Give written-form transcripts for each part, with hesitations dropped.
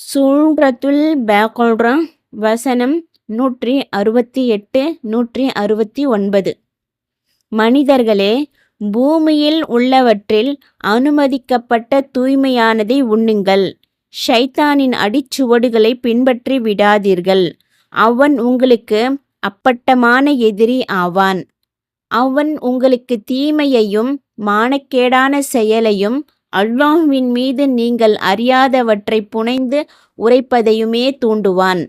சூரத்துல் பக்ரா வசனம் 168 169. மனிதர்களே, பூமியில் உள்ளவற்றில் அனுமதிக்கப்பட்ட தூய்மையானதை உண்ணுங்கள். ஷைத்தானின் அடிச்சுவடுகளை பின்பற்றி விடாதீர்கள். அவன் உங்களுக்கு அப்பட்டமான எதிரி ஆவான். அவன் உங்களுக்கு தீமையையும் மானக்கேடான செயலையும் அல்லாஹ்வின் மீது நீங்கள் அறியாதவற்றை புனைந்து உரைப்பதையுமே தூண்டுவான்.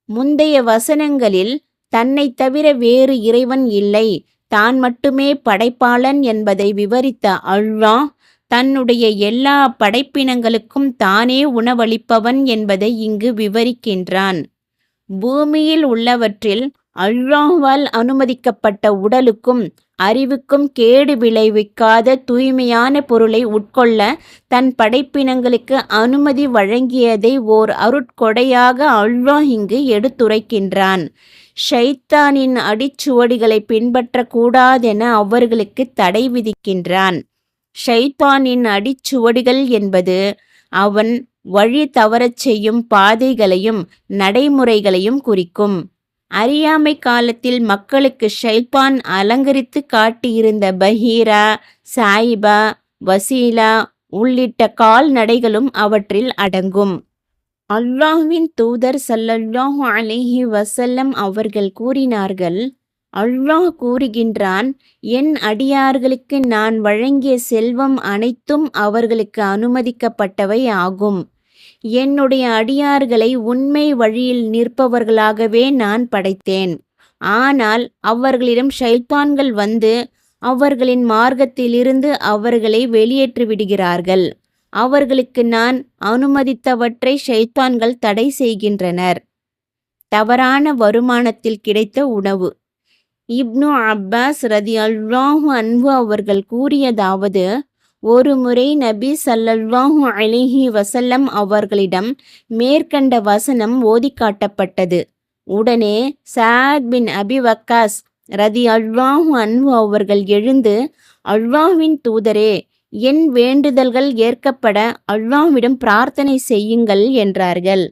முந்தைய வசனங்களில் தன்னைத் தவிர வேறு இறைவன் இல்லை, தான் மட்டுமே படைப்பாளன் என்பதை விவரித்த அல்லாஹ் தன்னுடைய எல்லா படைப்பினங்களுக்கும் தானே உணவளிப்பவன் என்பதை இங்கு விவரிக்கின்றான். பூமியில் உள்ளவற்றில் அல்லாஹ்வால் அனுமதிக்கப்பட்ட உடலுக்கும் அறிவுக்கும் கேடு விளைவிக்காத தூய்மையான பொருளை உட்கொள்ள தன் படைப்பினங்களுக்கு அனுமதி வழங்கியதை ஓர் அருட்கொடையாக அல்லாஹ் இங்கு எடுத்துரைக்கின்றான். ஷைத்தானின் அடிச்சுவடிகளை பின்பற்றக்கூடாதென அவர்களுக்கு தடை விதிக்கின்றான். ஷைத்தானின் அடிச்சுவடிகள் என்பது அவன் வழி தவறச் செய்யும் பாதைகளையும் நடைமுறைகளையும் குறிக்கும். அறியாமை காலத்தில் மக்களுக்கு ஷைத்தான் அலங்கரித்து காட்டியிருந்த பஹீரா, சாயிபா, வசீலா உள்ளிட்ட கால்நடைகளும் அவற்றில் அடங்கும். அல்லாஹ்வின் தூதர் ஸல்லல்லாஹு அலைஹி வஸல்லம் அவர்கள் கூறினார்கள், அல்லாஹ் கூறுகின்றான், என் அடியார்களுக்கு நான் வழங்கிய செல்வம் அனைத்தும் அவர்களுக்கு அனுமதிக்கப்பட்டவை ஆகும். என்னுடைய அடியார்களை உண்மை வழியில் நிற்பவர்களாகவே நான் படைத்தேன். ஆனால் அவர்களிடம் ஷைத்தான்கள் வந்து அவர்களின் மார்க்கத்திலிருந்து அவர்களை வெளியேற்றி விடுகிறார்கள். அவர்களுக்கு நான் அனுமதித்தவற்றை ஷைத்தான்கள் தடை செய்கின்றனர். தவறான வருமானத்தில் கிடைத்த உணவு. இப்னு அப்பாஸ் ரதியல்லாஹு அன்ஹு அவர்கள் கூறியதாவது, ஒருமுறை நபி ஸல்லல்லாஹு அலைஹி வஸல்லம் அவர்களிடம் மேற்கண்ட வசனம் ஓதி காட்டப்பட்டது. உடனே சஅத் பின் அபி வக்காஸ் ரதியல்லாஹு அன்ஹு அவர்கள் எழுந்து, அல்லாஹ்வின் தூதரே, என் வேண்டுதல்கள் ஏற்கப்பட அல்லாஹ்விடம் பிரார்த்தனை செய்யுங்கள் என்றார்கள்.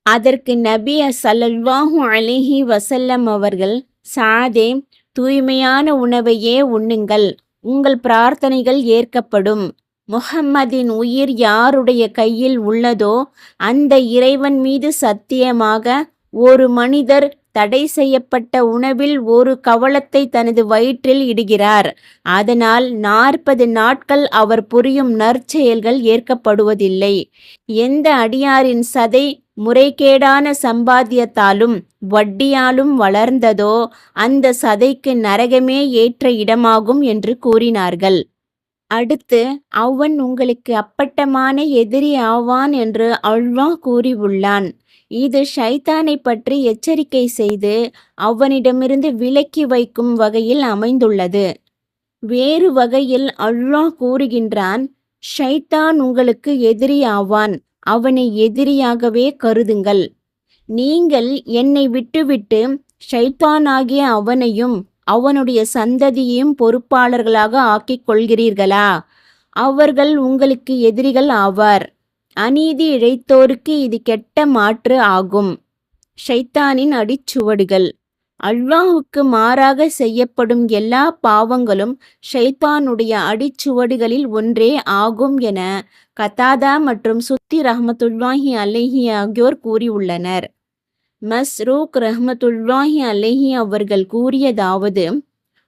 அதற்கு நபி ஸல்லல்லாஹு அலைஹி வஸல்லம் அவர்கள், சஅதே, தூய்மையான உணவையே உண்ணுங்கள், உங்கள் பிரார்த்தனைகள் ஏற்கப்படும். முஹம்மதின் உயிர் யாருடைய கையில் உள்ளதோ அந்த இறைவன் மீது சத்தியமாக, ஒரு மனிதர் தடை செய்யப்பட்ட உணவில் ஒரு கவளத்தை தனது வயிற்றில் இடுகிறார். அதனால் 40 நாட்கள் அவர் புரியும் நற்செயல்கள் ஏற்கப்படுவதில்லை. எந்த அடியாரின் சதை முறைகேடான சம்பாத்தியத்தாலும் வட்டியாலும் வளர்ந்ததோ அந்த சதைக்கு நரகமே ஏற்ற இடமாகும் என்று கூறினார்கள். அடுத்து, அவன் உங்களுக்கு அப்பட்டமான எதிரி ஆவான் என்று அல்லாஹ் கூறியுள்ளான். இது ஷைத்தானை பற்றி எச்சரிக்கை செய்து அவனிடமிருந்து விலக்கி வைக்கும் வகையில் அமைந்துள்ளது. வேறு வகையில் அல்லாஹ் கூறுகின்றான், ஷைத்தான் உங்களுக்கு எதிரி ஆவான், அவனை எதிரியாகவே கருதுங்கள். நீங்கள் என்னை விட்டுவிட்டு ஷைத்தானாகிய அவனையும் அவனுடைய சந்ததியையும் பொறுப்பாளர்களாக ஆக்கிக் கொள்கிறீர்களா? அவர்கள் உங்களுக்கு எதிரிகள் ஆவார். அநீதி இழைத்தோருக்கு இது கெட்ட மாற்று ஆகும். ஷைத்தானின் அடிச்சுவடுகள். அல்லாஹுக்கு மாறாக செய்யப்படும் எல்லா பாவங்களும் ஷைத்தானுடைய அடிச்சுவடுகளில் ஒன்றே ஆகும் என கதாதா மற்றும் சுத்தி ரஹ்மத்துல்லாஹி அலைஹி ஆகியோர் கூறியுள்ளனர். மஸ்ரூக் ரஹ்மத்துல்லாஹி அலைஹி அவர்கள் கூறியதாவது,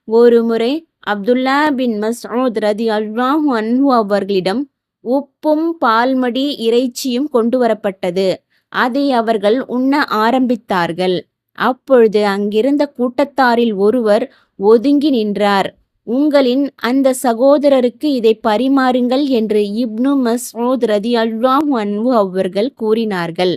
ஒருமுறை அப்துல்லா பின் மஸ்ஊத் ரதியல்லாஹு அன்ஹு அவர்களிடம் உப்பும் பால்மடி இறைச்சியும் கொண்டு வரப்பட்டது. அதை அவர்கள் உண்ண ஆரம்பித்தார்கள். அப்பொழுது அங்கிருந்த கூட்டத்தாரில் ஒருவர் ஒதுங்கி நின்றார். உங்களின் அந்த சகோதரருக்கு இதை பரிமாறுங்கள் என்று இப்னு மஸ்ஊத் ரதியல்லாஹு அன்ஹு அவர்கள் கூறினார்கள்.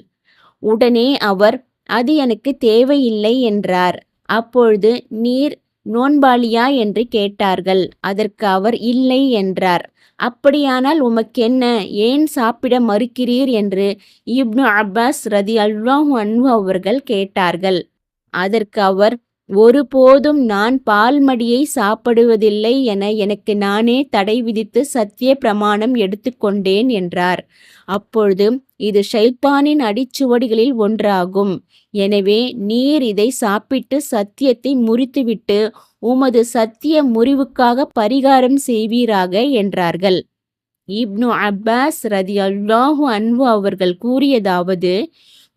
உடனே அவர், அது எனக்கு தேவையில்லை என்றார். அப்பொழுது, நீர் நோன்பாளியா என்று கேட்டார்கள். அதற்கு அவர் இல்லை என்றார். அப்படியானால் உமக்கென்ன, ஏன் சாப்பிட மறுக்கிறீர் என்று இப்னு அப்பாஸ் ரதியல்லாஹு அன்ஹு அவர்கள் கேட்டார்கள். அதற்கு அவர், ஒருபோதும் நான் பால்மடியை சாப்பிடுவதில்லை என எனக்கு நானே தடை விதித்து சத்திய பிரமாணம் எடுத்துக்கொண்டேன் என்றார். அப்பொழுது இது ஷைத்தானின் அடிச்சுவடிகளில் ஒன்றாகும். எனவே நீர் இதை சாப்பிட்டு சத்தியத்தை முறித்துவிட்டு உமது சத்திய முறிவுக்காக பரிகாரம் செய்வீராக என்றார்கள். இப்னு அப்பாஸ் ரதியல்லாஹு அன்ஹு அவர்கள் கூறியதாவது,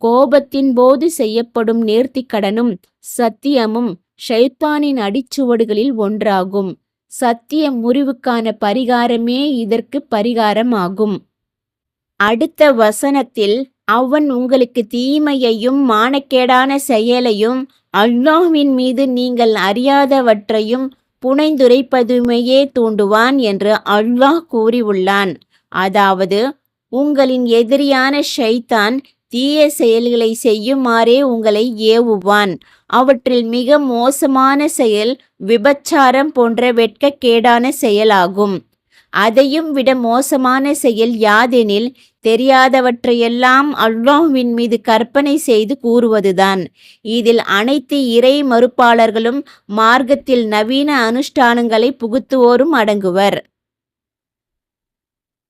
கோபத்தின் போது செய்யப்படும் நேர்த்திக்கடனும் சத்தியமும் ஷைத்தானின் அடிச்சுவடுகளில் ஒன்றாகும். சத்திய முறிவுக்கான பரிகாரமே இதற்கு பரிகாரமாகும். அடுத்த வசனத்தில் அவன் உங்களுக்கு தீமையையும் மானக்கேடான செயலையும் அல்லாஹ்வின் மீது நீங்கள் அறியாதவற்றையும் புனைந்துரைப்பதுமையே தூண்டுவான் என்று அல்லாஹ் கூறியுள்ளான். அதாவது உங்களின் எதிரியான ஷைத்தான் தீய செயல்களை செய்யுமாறே உங்களை ஏவுவான். அவற்றில் மிக மோசமான செயல் விபச்சாரம் போன்ற வெட்கக்கேடான செயலாகும். அதையும் விட மோசமான செயல் யாதெனில் தெரியாதவற்றையெல்லாம் அல்லாஹ்வின் மீது கற்பனை செய்து கூறுவதுதான். இதில் அனைத்து இறை மறுப்பாளர்களும் மார்க்கத்தில் நவீன அனுஷ்டானங்களை புகுத்துவோரும் அடங்குவர்.